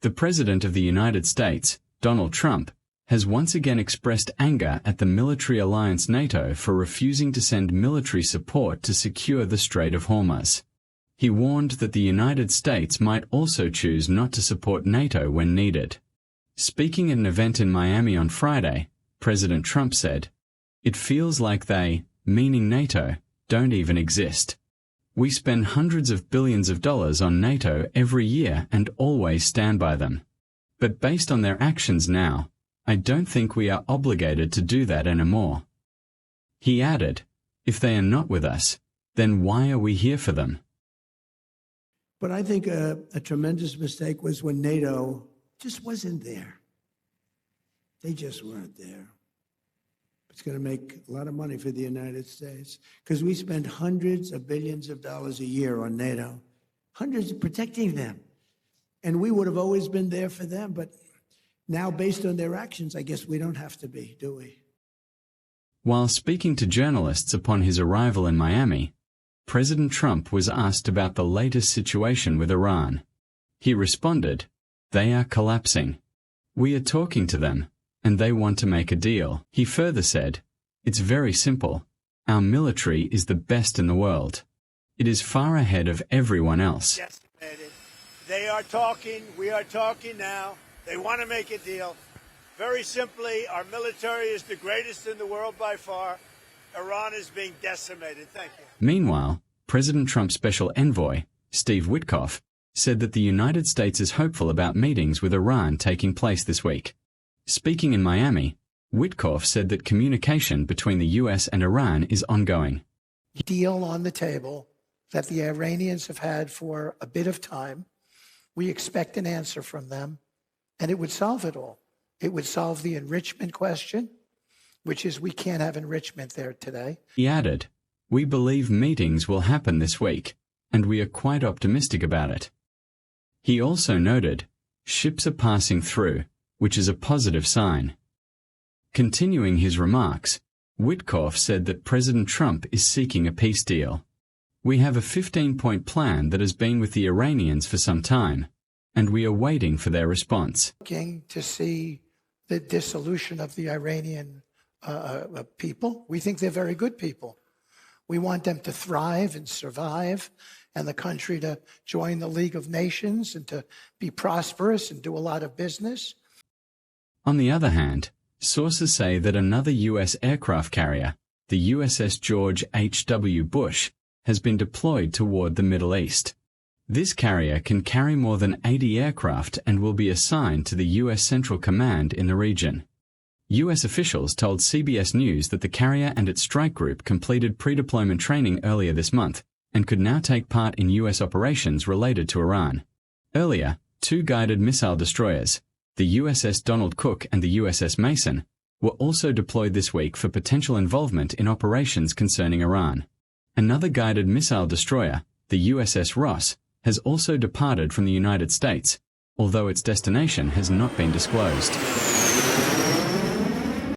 The President of the United States, Donald Trump, has once again expressed anger at the military alliance NATO for refusing to send military support to secure the Strait of Hormuz. He warned that the United States might also choose not to support NATO when needed. Speaking at an event in Miami on Friday, President Trump said, "It feels like they, meaning NATO, don't even exist. We spend hundreds of billions of dollars on NATO every year and always stand by them. But based on their actions now, I don't think we are obligated to do that anymore." He added, "If they are not with us, then why are we here for them?" But I think a tremendous mistake was when NATO just wasn't there. They just weren't there. It's going to make a lot of money for the United States because we spend hundreds of billions of dollars a year on NATO, hundreds protecting them. And we would have always been there for them, but now, based on their actions, I guess we don't have to be, do we? While speaking to journalists upon his arrival in Miami, President Trump was asked about the latest situation with Iran. He responded, "They are collapsing. We are talking to them, and they want to make a deal." He further said, "It's very simple. Our military is the best in the world. It is far ahead of everyone else." Decimated. They are talking, we are talking now. They want to make a deal. Very simply, our military is the greatest in the world by far. Iran is being decimated. Thank you. Meanwhile, President Trump's special envoy, Steve Witkoff, said that the United States is hopeful about meetings with Iran taking place this week. Speaking in Miami, Witkoff said that communication between the U.S. and Iran is ongoing. Deal on the table that the Iranians have had for a bit of time. We expect an answer from them. And it would solve it all. It would solve the enrichment question, which is we can't have enrichment there today. He added, "We believe meetings will happen this week, and we are quite optimistic about it." He also noted, "Ships are passing through, which is a positive sign." Continuing his remarks, Witkoff said that President Trump is seeking a peace deal. "We have a 15-point plan that has been with the Iranians for some time, and we are waiting for their response." Looking to see the dissolution of the Iranian people. We think they're very good people. We want them to thrive and survive, and the country to join the League of Nations and to be prosperous and do a lot of business. On the other hand, sources say that another U.S. aircraft carrier, the USS George H.W. Bush, has been deployed toward the Middle East. This carrier can carry more than 80 aircraft and will be assigned to the U.S. Central Command in the region. U.S. officials told CBS News that the carrier and its strike group completed pre-deployment training earlier this month and could now take part in U.S. operations related to Iran. Earlier, two guided missile destroyers, the USS Donald Cook and the USS Mason, were also deployed this week for potential involvement in operations concerning Iran. Another guided missile destroyer, the USS Ross, has also departed from the United States, although its destination has not been disclosed.